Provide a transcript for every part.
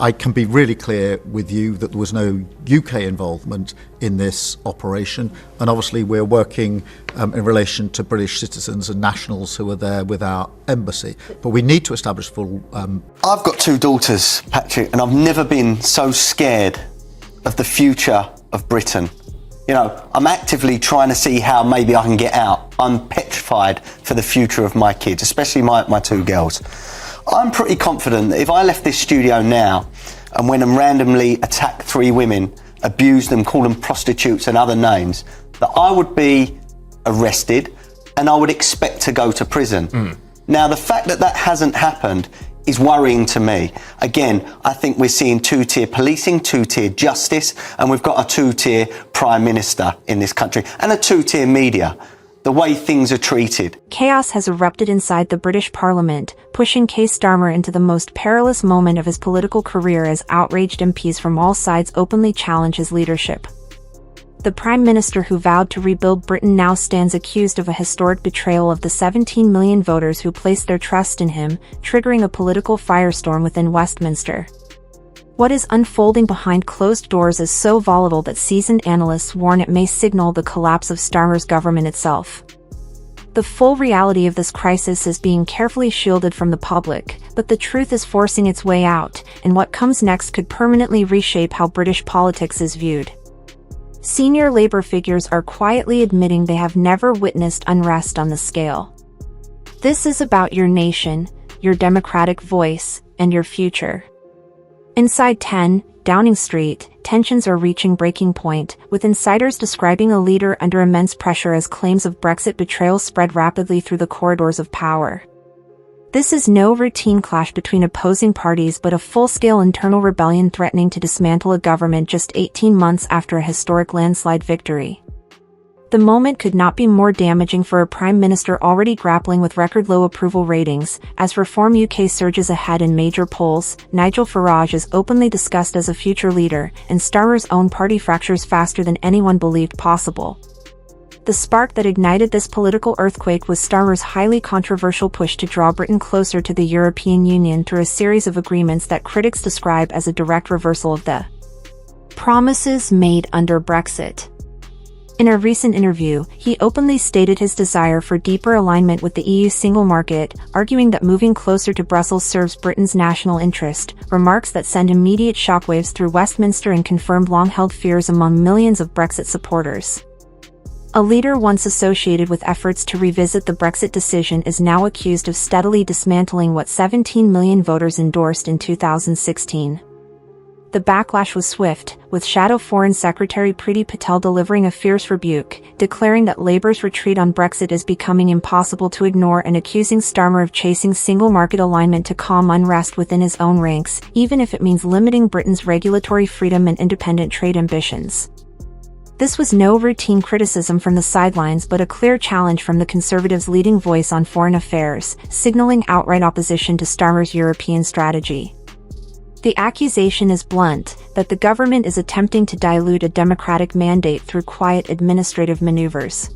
I can be really clear with you that there was no UK involvement in this operation, and obviously we're working in relation to British citizens and nationals who are there with our embassy. But we need to establish full... I've got 2 daughters, Patrick, and I've never been so scared of the future of Britain. You know, I'm actively trying to see how maybe I can get out. I'm petrified for the future of my kids, especially my 2 girls. I'm pretty confident that if I left this studio now and went and randomly attacked 3 women, abused them, called them prostitutes and other names, that I would be arrested and I would expect to go to prison. Now, the fact that that hasn't happened is worrying to me. Again, I think we're seeing 2-tier policing, 2-tier justice, and we've got a 2-tier prime minister in this country and a 2-tier media. The way things are treated. Chaos has erupted inside the British Parliament, pushing Keir Starmer into the most perilous moment of his political career as outraged MPs from all sides openly challenge his leadership. The Prime Minister who vowed to rebuild Britain now stands accused of a historic betrayal of the 17 million voters who placed their trust in him, triggering a political firestorm within Westminster. What is unfolding behind closed doors is so volatile that seasoned analysts warn it may signal the collapse of Starmer's government itself. The full reality of this crisis is being carefully shielded from the public, but the truth is forcing its way out, and what comes next could permanently reshape how British politics is viewed. Senior Labour figures are quietly admitting they have never witnessed unrest on this scale. This is about your nation, your democratic voice, and your future. Inside 10, Downing Street, tensions are reaching breaking point, with insiders describing a leader under immense pressure as claims of Brexit betrayal spread rapidly through the corridors of power. This is no routine clash between opposing parties but a full-scale internal rebellion threatening to dismantle a government just 18 months after a historic landslide victory. The moment could not be more damaging for a Prime Minister already grappling with record-low approval ratings. As Reform UK surges ahead in major polls, Nigel Farage is openly discussed as a future leader, and Starmer's own party fractures faster than anyone believed possible. The spark that ignited this political earthquake was Starmer's highly controversial push to draw Britain closer to the European Union through a series of agreements that critics describe as a direct reversal of the promises made under Brexit. In a recent interview, he openly stated his desire for deeper alignment with the EU single market, arguing that moving closer to Brussels serves Britain's national interest, remarks that send immediate shockwaves through Westminster and confirmed long-held fears among millions of Brexit supporters. A leader once associated with efforts to revisit the Brexit decision is now accused of steadily dismantling what 17 million voters endorsed in 2016. The backlash was swift, with Shadow Foreign Secretary Priti Patel delivering a fierce rebuke, declaring that Labour's retreat on Brexit is becoming impossible to ignore and accusing Starmer of chasing single-market alignment to calm unrest within his own ranks, even if it means limiting Britain's regulatory freedom and independent trade ambitions. This was no routine criticism from the sidelines but a clear challenge from the Conservatives' leading voice on foreign affairs, signalling outright opposition to Starmer's European strategy. The accusation is blunt, that the government is attempting to dilute a democratic mandate through quiet administrative maneuvers.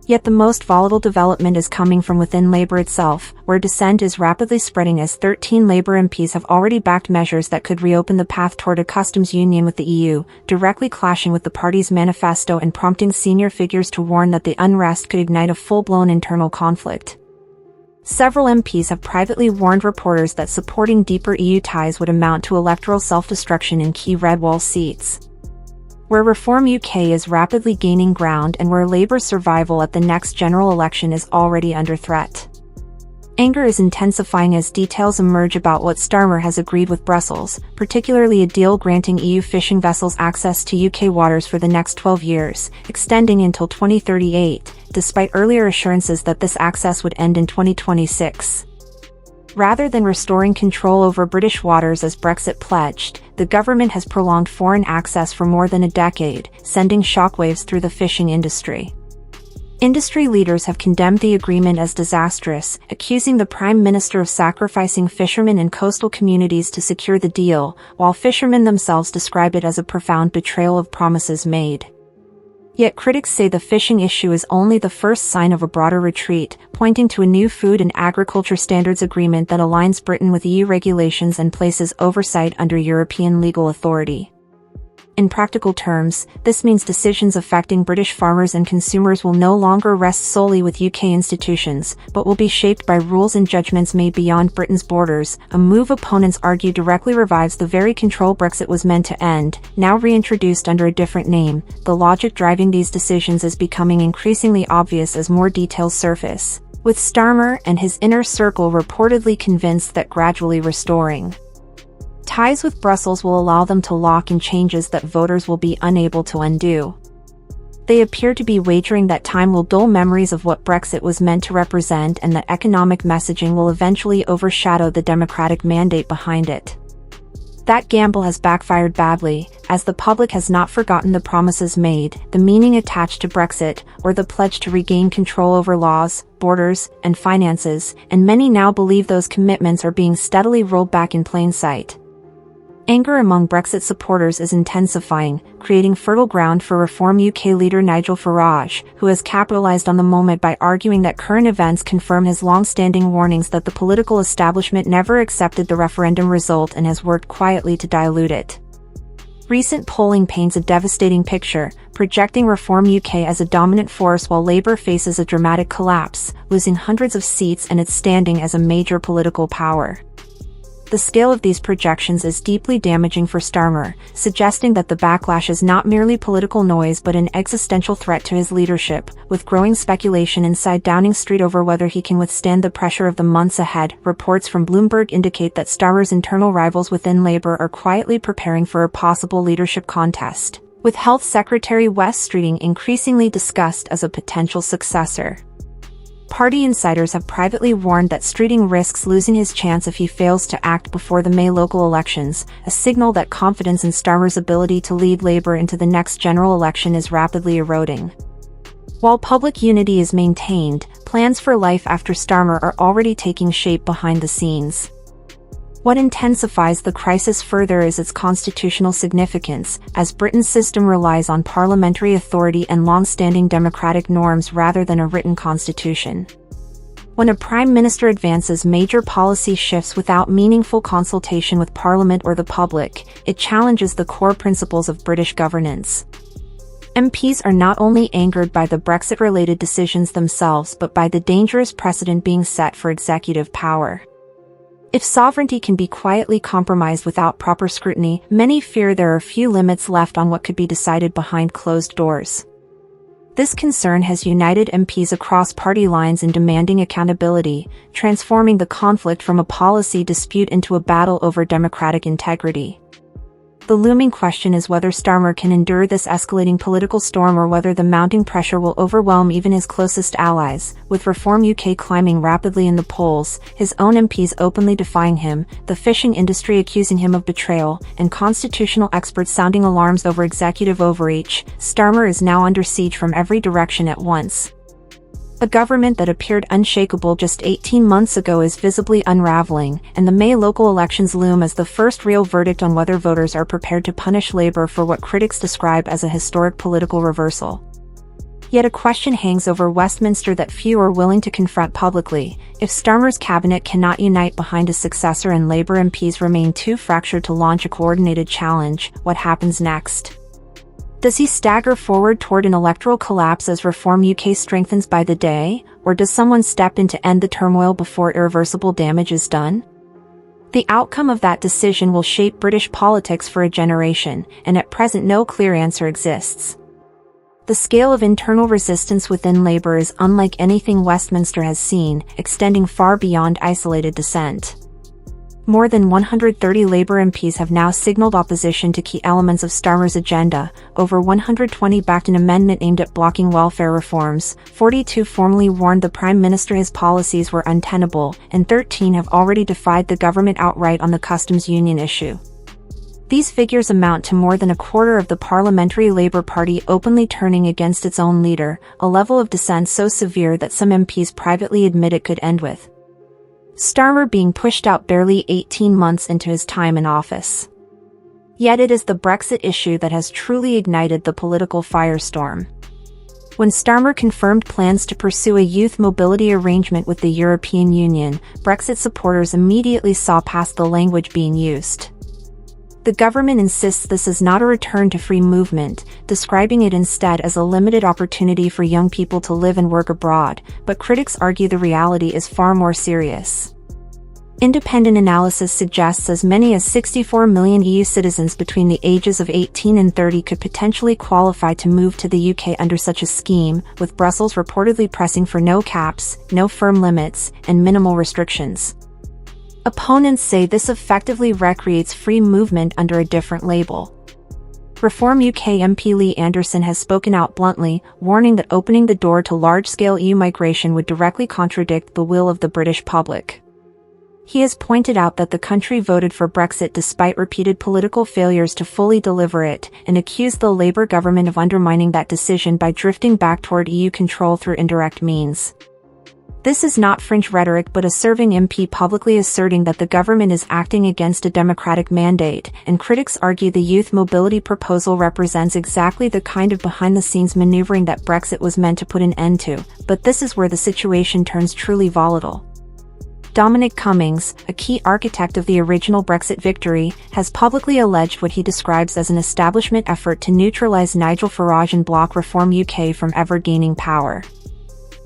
Yet the most volatile development is coming from within Labour itself, where dissent is rapidly spreading as 13 Labour MPs have already backed measures that could reopen the path toward a customs union with the EU, directly clashing with the party's manifesto and prompting senior figures to warn that the unrest could ignite a full-blown internal conflict. Several MPs have privately warned reporters that supporting deeper EU ties would amount to electoral self-destruction in key red wall seats. Where Reform UK is rapidly gaining ground and where Labour's survival at the next general election is already under threat. Anger is intensifying as details emerge about what Starmer has agreed with Brussels, particularly a deal granting EU fishing vessels access to UK waters for the next 12 years, extending until 2038, despite earlier assurances that this access would end in 2026. Rather than restoring control over British waters as Brexit pledged, the government has prolonged foreign access for more than a decade, sending shockwaves through the fishing industry. Industry leaders have condemned the agreement as disastrous, accusing the Prime Minister of sacrificing fishermen and coastal communities to secure the deal, while fishermen themselves describe it as a profound betrayal of promises made. Yet critics say the fishing issue is only the first sign of a broader retreat, pointing to a new food and agriculture standards agreement that aligns Britain with EU regulations and places oversight under European legal authority. In practical terms, this means decisions affecting British farmers and consumers will no longer rest solely with UK institutions, but will be shaped by rules and judgments made beyond Britain's borders, a move opponents argue directly revives the very control Brexit was meant to end, now reintroduced under a different name. The logic driving these decisions is becoming increasingly obvious as more details surface, with Starmer and his inner circle reportedly convinced that gradually restoring ties with Brussels will allow them to lock in changes that voters will be unable to undo. They appear to be wagering that time will dull memories of what Brexit was meant to represent and that economic messaging will eventually overshadow the democratic mandate behind it. That gamble has backfired badly, as the public has not forgotten the promises made, the meaning attached to Brexit, or the pledge to regain control over laws, borders, and finances, and many now believe those commitments are being steadily rolled back in plain sight. Anger among Brexit supporters is intensifying, creating fertile ground for Reform UK leader Nigel Farage, who has capitalised on the moment by arguing that current events confirm his long-standing warnings that the political establishment never accepted the referendum result and has worked quietly to dilute it. Recent polling paints a devastating picture, projecting Reform UK as a dominant force while Labour faces a dramatic collapse, losing hundreds of seats and its standing as a major political power. The scale of these projections is deeply damaging for Starmer, suggesting that the backlash is not merely political noise but an existential threat to his leadership, with growing speculation inside Downing Street over whether he can withstand the pressure of the months ahead. Reports from Bloomberg indicate that Starmer's internal rivals within Labour are quietly preparing for a possible leadership contest, with Health Secretary Wes Streeting increasingly discussed as a potential successor. Party insiders have privately warned that Streeting risks losing his chance if he fails to act before the May local elections, a signal that confidence in Starmer's ability to lead Labour into the next general election is rapidly eroding. While public unity is maintained, plans for life after Starmer are already taking shape behind the scenes. What intensifies the crisis further is its constitutional significance, as Britain's system relies on parliamentary authority and long-standing democratic norms rather than a written constitution. When a prime minister advances major policy shifts without meaningful consultation with Parliament or the public, it challenges the core principles of British governance. MPs are not only angered by the Brexit-related decisions themselves but by the dangerous precedent being set for executive power. If sovereignty can be quietly compromised without proper scrutiny, many fear there are few limits left on what could be decided behind closed doors. This concern has united MPs across party lines in demanding accountability, transforming the conflict from a policy dispute into a battle over democratic integrity. The looming question is whether Starmer can endure this escalating political storm or whether the mounting pressure will overwhelm even his closest allies, with Reform UK climbing rapidly in the polls, his own MPs openly defying him, the fishing industry accusing him of betrayal, and constitutional experts sounding alarms over executive overreach. Starmer is now under siege from every direction at once. A government that appeared unshakable just 18 months ago is visibly unraveling, and the May local elections loom as the first real verdict on whether voters are prepared to punish Labour for what critics describe as a historic political reversal. Yet a question hangs over Westminster that few are willing to confront publicly. If Starmer's cabinet cannot unite behind a successor and Labour MPs remain too fractured to launch a coordinated challenge, what happens next? Does he stagger forward toward an electoral collapse as Reform UK strengthens by the day, or does someone step in to end the turmoil before irreversible damage is done? The outcome of that decision will shape British politics for a generation, and at present no clear answer exists. The scale of internal resistance within Labour is unlike anything Westminster has seen, extending far beyond isolated dissent. More than 130 Labour MPs have now signalled opposition to key elements of Starmer's agenda, over 120 backed an amendment aimed at blocking welfare reforms, 42 formally warned the Prime Minister his policies were untenable, and 13 have already defied the government outright on the customs union issue. These figures amount to more than a quarter of the Parliamentary Labour Party openly turning against its own leader, a level of dissent so severe that some MPs privately admit it could end with Starmer being pushed out barely 18 months into his time in office. Yet it is the Brexit issue that has truly ignited the political firestorm. When Starmer confirmed plans to pursue a youth mobility arrangement with the European Union, Brexit supporters immediately saw past the language being used. The government insists this is not a return to free movement, describing it instead as a limited opportunity for young people to live and work abroad, but critics argue the reality is far more serious. Independent analysis suggests as many as 64 million EU citizens between the ages of 18 and 30 could potentially qualify to move to the UK under such a scheme, with Brussels reportedly pressing for no caps, no firm limits, and minimal restrictions. Opponents say this effectively recreates free movement under a different label. Reform UK MP Lee Anderson has spoken out bluntly, warning that opening the door to large-scale EU migration would directly contradict the will of the British public. He has pointed out that the country voted for Brexit despite repeated political failures to fully deliver it, and accused the Labour government of undermining that decision by drifting back toward EU control through indirect means. This is not fringe rhetoric but a serving MP publicly asserting that the government is acting against a democratic mandate, and critics argue the youth mobility proposal represents exactly the kind of behind-the-scenes maneuvering that Brexit was meant to put an end to, but this is where the situation turns truly volatile. Dominic Cummings, a key architect of the original Brexit victory, has publicly alleged what he describes as an establishment effort to neutralise Nigel Farage and block Reform UK from ever gaining power.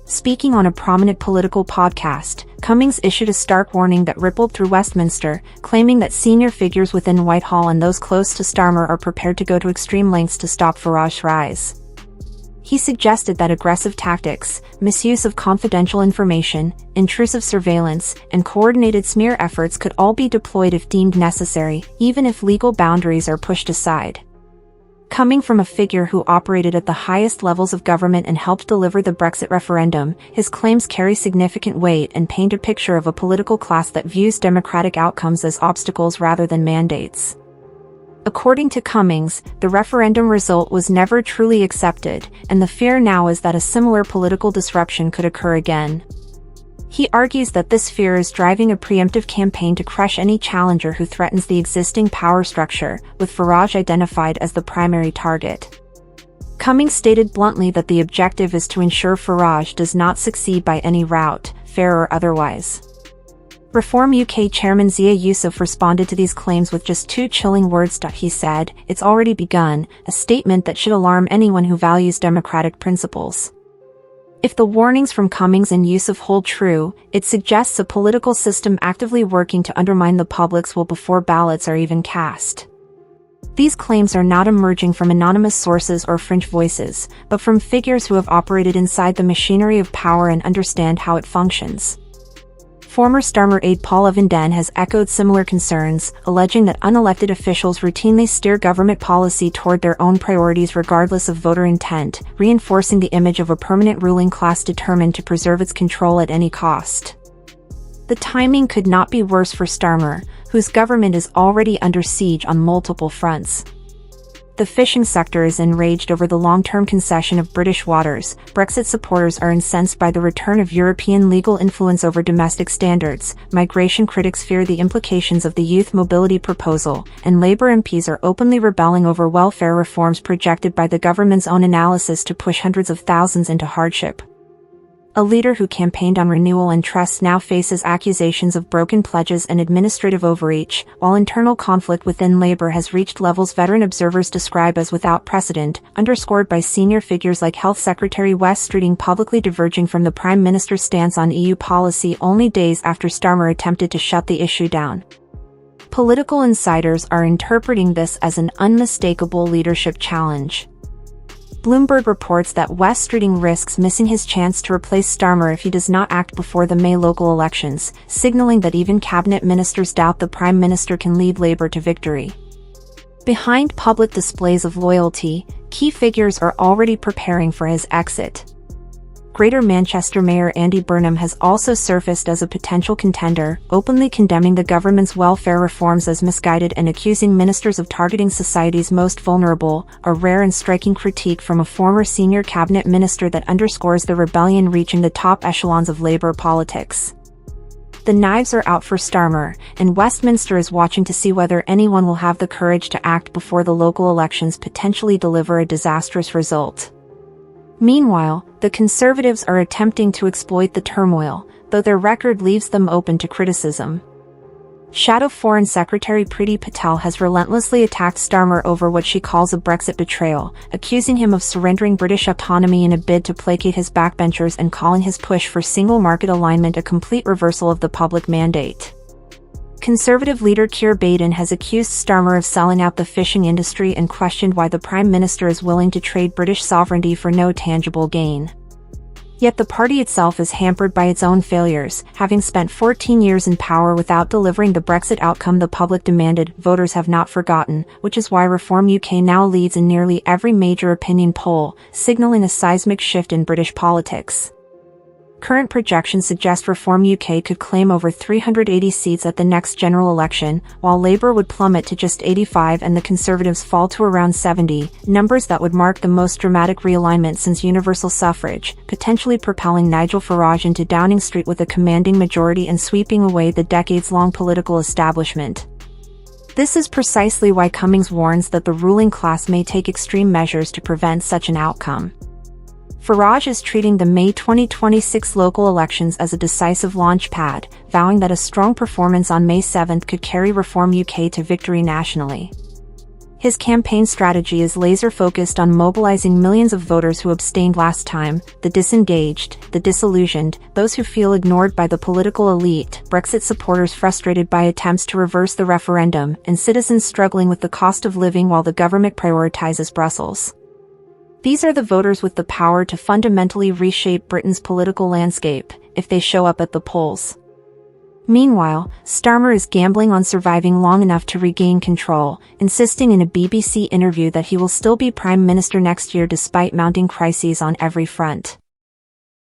Speaking on a prominent political podcast, Cummings issued a stark warning that rippled through Westminster, claiming that senior figures within Whitehall and those close to Starmer are prepared to go to extreme lengths to stop Farage's rise. He suggested that aggressive tactics, misuse of confidential information, intrusive surveillance, and coordinated smear efforts could all be deployed if deemed necessary, even if legal boundaries are pushed aside. Coming from a figure who operated at the highest levels of government and helped deliver the Brexit referendum, his claims carry significant weight and paint a picture of a political class that views democratic outcomes as obstacles rather than mandates. According to Cummings, the referendum result was never truly accepted, and the fear now is that a similar political disruption could occur again. He argues that this fear is driving a preemptive campaign to crush any challenger who threatens the existing power structure, with Farage identified as the primary target. Cummings stated bluntly that the objective is to ensure Farage does not succeed by any route, fair or otherwise. Reform UK Chairman Zia Yusuf responded to these claims with just two chilling words. He said, "It's already begun," a statement that should alarm anyone who values democratic principles. If the warnings from Cummings and Yusuf hold true, it suggests a political system actively working to undermine the public's will before ballots are even cast. These claims are not emerging from anonymous sources or fringe voices, but from figures who have operated inside the machinery of power and understand how it functions. Former Starmer aide Paula Van Den has echoed similar concerns, alleging that unelected officials routinely steer government policy toward their own priorities regardless of voter intent, reinforcing the image of a permanent ruling class determined to preserve its control at any cost. The timing could not be worse for Starmer, whose government is already under siege on multiple fronts. The fishing sector is enraged over the long-term concession of British waters, Brexit supporters are incensed by the return of European legal influence over domestic standards, migration critics fear the implications of the youth mobility proposal, and Labour MPs are openly rebelling over welfare reforms projected by the government's own analysis to push hundreds of thousands into hardship. A leader who campaigned on renewal and trust now faces accusations of broken pledges and administrative overreach, while internal conflict within Labour has reached levels veteran observers describe as without precedent, underscored by senior figures like Health Secretary Wes Streeting publicly diverging from the Prime Minister's stance on EU policy only days after Starmer attempted to shut the issue down. Political insiders are interpreting this as an unmistakable leadership challenge. Bloomberg reports that Wes Streeting risks missing his chance to replace Starmer if he does not act before the May local elections, signaling that even cabinet ministers doubt the Prime Minister can lead Labour to victory. Behind public displays of loyalty, key figures are already preparing for his exit. Greater Manchester Mayor Andy Burnham has also surfaced as a potential contender, openly condemning the government's welfare reforms as misguided and accusing ministers of targeting society's most vulnerable, a rare and striking critique from a former senior cabinet minister that underscores the rebellion reaching the top echelons of Labour politics. The knives are out for Starmer, and Westminster is watching to see whether anyone will have the courage to act before the local elections potentially deliver a disastrous result. Meanwhile, the Conservatives are attempting to exploit the turmoil, though their record leaves them open to criticism. Shadow Foreign Secretary Priti Patel has relentlessly attacked Starmer over what she calls a Brexit betrayal, accusing him of surrendering British autonomy in a bid to placate his backbenchers and calling his push for single market alignment a complete reversal of the public mandate. Conservative leader Keir Baden has accused Starmer of selling out the fishing industry and questioned why the Prime Minister is willing to trade British sovereignty for no tangible gain. Yet the party itself is hampered by its own failures, having spent 14 years in power without delivering the Brexit outcome the public demanded. Voters have not forgotten, which is why Reform UK now leads in nearly every major opinion poll, signaling a seismic shift in British politics. Current projections suggest Reform UK could claim over 380 seats at the next general election, while Labour would plummet to just 85 and the Conservatives fall to around 70, numbers that would mark the most dramatic realignment since universal suffrage, potentially propelling Nigel Farage into Downing Street with a commanding majority and sweeping away the decades-long political establishment. This is precisely why Cummings warns that the ruling class may take extreme measures to prevent such an outcome. Farage is treating the May 2026 local elections as a decisive launch pad, vowing that a strong performance on May 7 could carry Reform UK to victory nationally. His campaign strategy is laser-focused on mobilizing millions of voters who abstained last time, the disengaged, the disillusioned, those who feel ignored by the political elite, Brexit supporters frustrated by attempts to reverse the referendum, and citizens struggling with the cost of living while the government prioritizes Brussels. These are the voters with the power to fundamentally reshape Britain's political landscape, if they show up at the polls. Meanwhile, Starmer is gambling on surviving long enough to regain control, insisting in a BBC interview that he will still be Prime Minister next year despite mounting crises on every front.